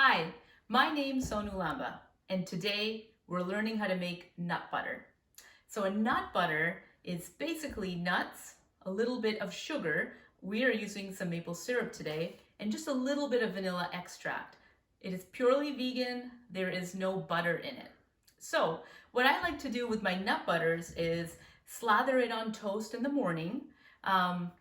Hi, my name's Sonu Lamba, and today we're learning how to make nut butter. So a nut butter is basically nuts, a little bit of sugar. We are using some maple syrup today, and just a little bit of vanilla extract. It is purely vegan, there is no butter in it. So what I like to do with my nut butters is slather it on toast in the morning.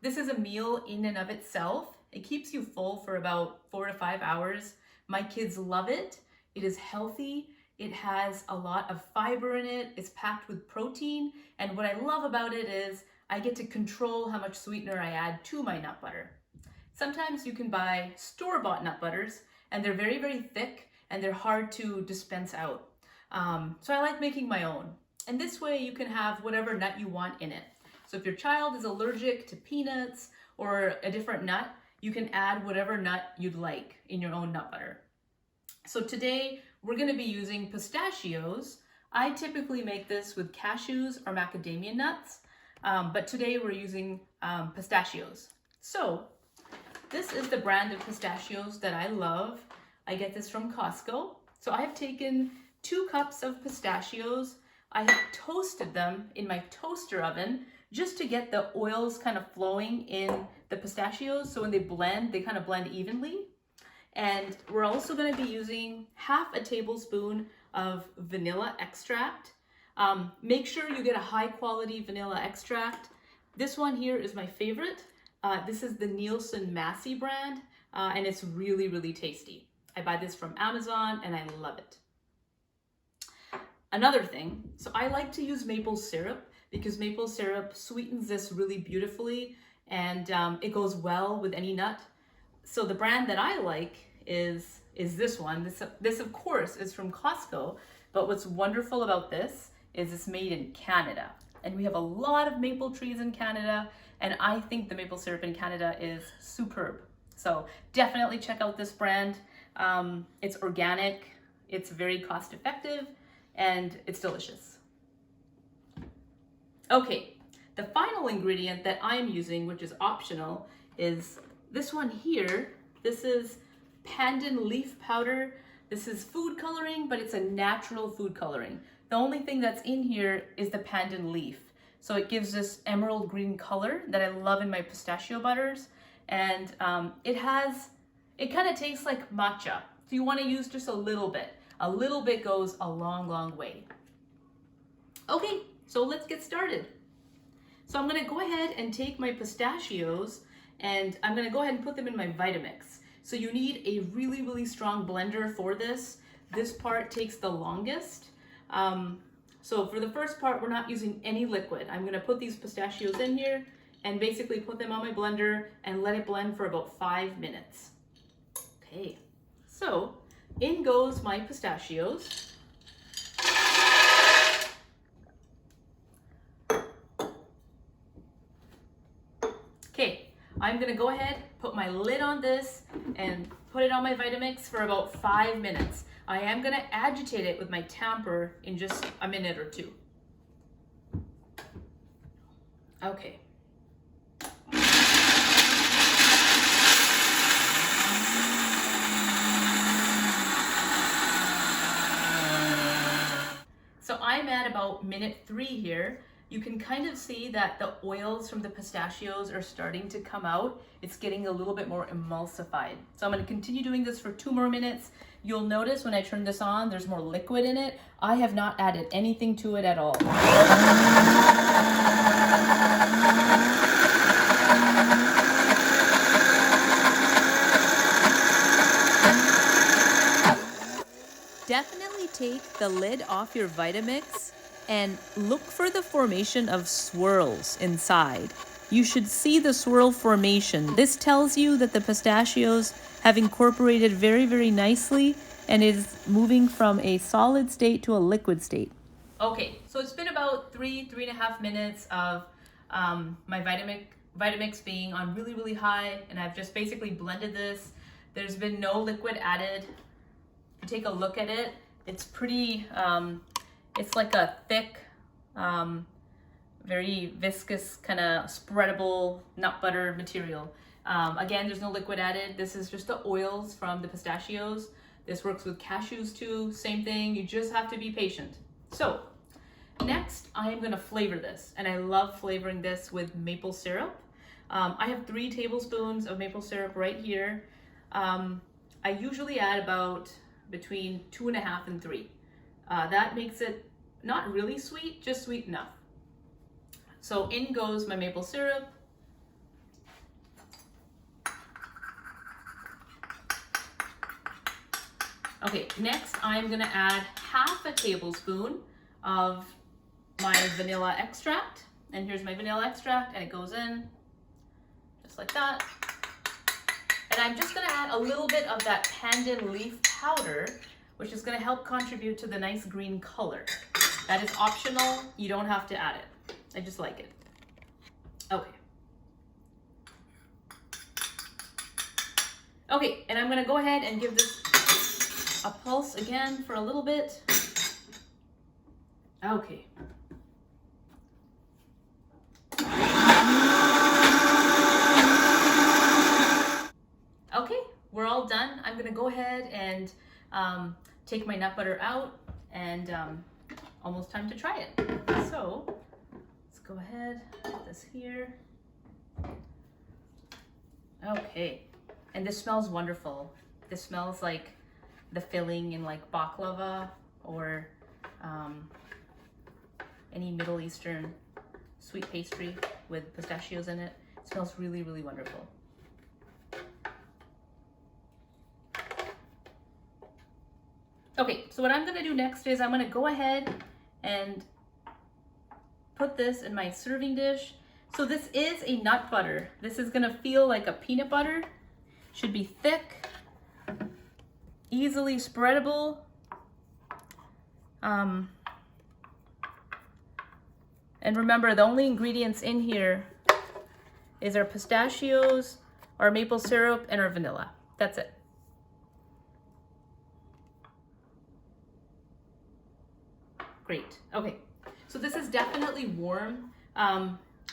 This is a meal in and of itself. It keeps you full for about 4 to 5 hours. My kids love it. It is healthy. It has a lot of fiber in it. It's packed with protein. And what I love about it is I get to control how much sweetener I add to my nut butter. Sometimes you can buy store-bought nut butters and they're very, very thick and they're hard to dispense out. So I like making my own. And this way you can have whatever nut you want in it. So if your child is allergic to peanuts or a different nut, you can add whatever nut you'd like in your own nut butter. So today we're going to be using pistachios. I typically make this with cashews or macadamia nuts, but today we're using pistachios. So this is the brand of pistachios that I love. I get this from Costco. So I've taken 2 cups of pistachios. I have toasted them in my toaster oven just to get the oils kind of flowing in the pistachios. So when they blend, they kind of blend evenly. And we're also going to be using half a tablespoon of vanilla extract. Make sure you get a high quality vanilla extract. This one here is my favorite. This is the Nielsen Massey brand, and it's really, really tasty. I buy this from Amazon and I love it. Another thing, so I like to use maple syrup because maple syrup sweetens this really beautifully and it goes well with any nut. So the brand that I like is this one. This of course is from Costco, but what's wonderful about this is it's made in Canada. And we have a lot of maple trees in Canada, and I think the maple syrup in Canada is superb. So definitely check out this brand. It's organic, it's very cost effective, and it's delicious. Okay, the final ingredient that I'm using, which is optional, is this one here. This is pandan leaf powder. This is food coloring, but it's a natural food coloring. The only thing that's in here is the pandan leaf. So it gives this emerald green color that I love in my pistachio butters. And it kind of tastes like matcha. So you want to use just a little bit. A little bit goes a long, long way. Okay, so let's get started. So I'm gonna go ahead and take my pistachios and I'm gonna go ahead and put them in my vitamix. So you need a really, really strong blender for this. This part takes the longest. So for the first part, we're not using any liquid. I'm gonna put these pistachios in here and basically put them on my blender and let it blend for about 5 minutes. Okay, so in goes my pistachios. Okay, I'm gonna go ahead, put my lid on this and put it on my Vitamix for about 5 minutes. I am gonna agitate it with my tamper in just a minute or 2. Okay. So I'm at about minute 3 here. You can kind of see that the oils from the pistachios are starting to come out. It's getting a little bit more emulsified. So I'm going to continue doing this for 2 more minutes. You'll notice when I turn this on, there's more liquid in it. I have not added anything to it at all. Definitely take the lid off your Vitamix and look for the formation of swirls inside. You should see the swirl formation. This tells you that the pistachios have incorporated very, very nicely and is moving from a solid state to a liquid state. Okay, so it's been about 3.5 minutes of my Vitamix being on really, really high, and I've just basically blended this. There's been no liquid added. If you take a look at it, it's pretty, it's like a thick, very viscous, kind of spreadable nut butter material. Again, there's no liquid added. This is just the oils from the pistachios. This works with cashews too, same thing, you just have to be patient. So next I am gonna flavor this, and I love flavoring this with maple syrup. I have 3 tablespoons of maple syrup right here. I usually add about between 2.5 and 3. That makes it not really sweet, just sweet enough. So in goes my maple syrup. Okay, next I'm gonna add half a tablespoon of my vanilla extract. And here's my vanilla extract, and it goes in just like that. And I'm just gonna add a little bit of that pandan leaf powder, which is gonna help contribute to the nice green color. That is optional, you don't have to add it. I just like it. Okay. Okay, and I'm gonna go ahead and give this a pulse again for a little bit. Okay. Okay, we're all done. I'm gonna go ahead and take my nut butter out, and almost time to try it. So let's go ahead, put this here. Okay, and this smells wonderful. This smells like the filling in like baklava or any Middle Eastern sweet pastry with pistachios in it. It smells really, really wonderful. Okay, so what I'm gonna do next is I'm gonna go ahead and put this in my serving dish. So this is a nut butter. This is gonna feel like a peanut butter. Should be thick, easily spreadable. And remember, the only ingredients in here is our pistachios, our maple syrup, and our vanilla. That's it. Great. Okay, so this is definitely warm.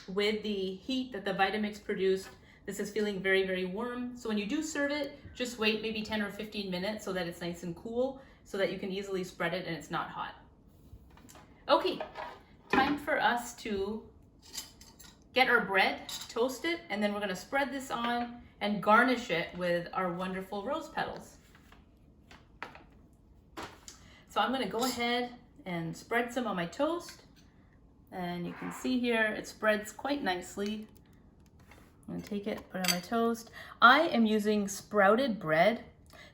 With the heat that the Vitamix produced, this is feeling very, very warm. So when you do serve it, just wait maybe 10 or 15 minutes so that it's nice and cool, so that you can easily spread it and it's not hot. Okay, time for us to get our bread, toast it, and then we're gonna spread this on and garnish it with our wonderful rose petals. So I'm gonna go ahead and spread some on my toast. And you can see here, it spreads quite nicely. I'm gonna take it, put it on my toast. I am using sprouted bread.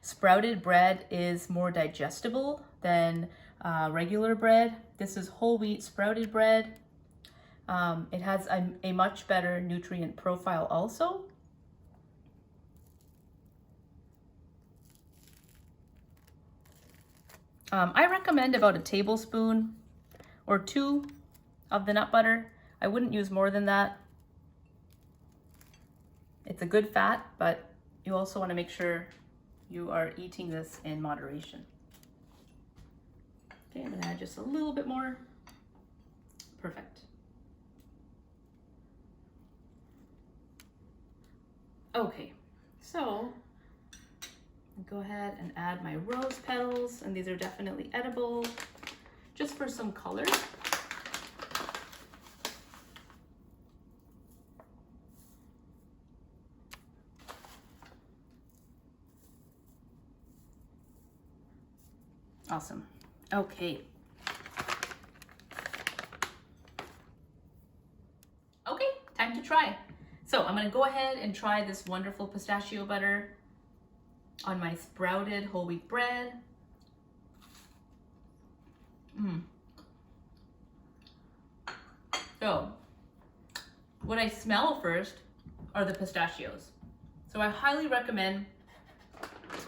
Sprouted bread is more digestible than regular bread. This is whole wheat sprouted bread. It has a much better nutrient profile also. I recommend about a tablespoon or 2 of the nut butter. I wouldn't use more than that. It's a good fat, but you also want to make sure you are eating this in moderation. Okay, I'm gonna add just a little bit more. Perfect. Okay, so go ahead and add my rose petals, and these are definitely edible, just for some color. Awesome. Okay. Okay, time to try. So I'm gonna go ahead and try this wonderful pistachio butter on my sprouted whole wheat bread. So what I smell first are the pistachios. So I highly recommend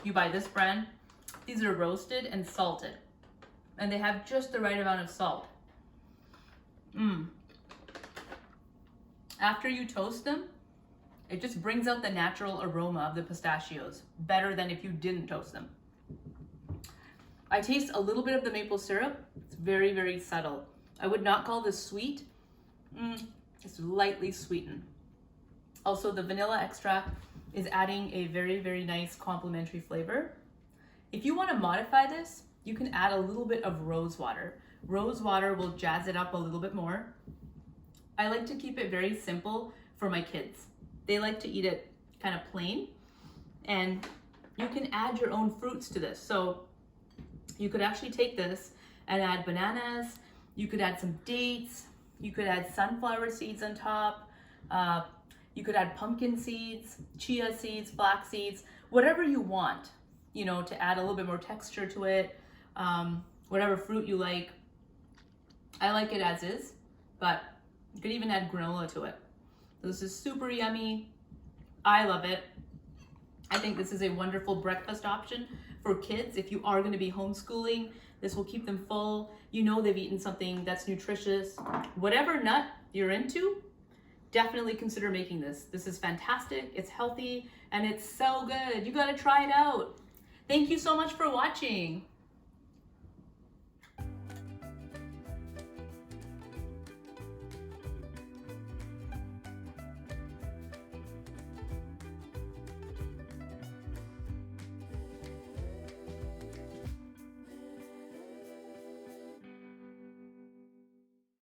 you buy this brand. These are roasted and salted, and they have just the right amount of salt. After you toast them, it just brings out the natural aroma of the pistachios, better than if you didn't toast them. I taste a little bit of the maple syrup. It's very, very subtle. I would not call this sweet. It's lightly sweetened. Also, the vanilla extract is adding a very, very nice complementary flavor. If you want to modify this, you can add a little bit of rose water. Rose water will jazz it up a little bit more. I like to keep it very simple for my kids. They like to eat it kind of plain, and you can add your own fruits to this. So you could actually take this and add bananas, you could add some dates, you could add sunflower seeds on top, you could add pumpkin seeds, chia seeds, flax seeds, whatever you want, you know, to add a little bit more texture to it, whatever fruit you like. I like it as is, but you could even add granola to it. This is super yummy. I love it. I think this is a wonderful breakfast option for kids. If you are going to be homeschooling, this will keep them full. You know they've eaten something that's nutritious. Whatever nut you're into, definitely consider making this. This is fantastic, it's healthy, and it's so good. You gotta try it out. Thank you so much for watching.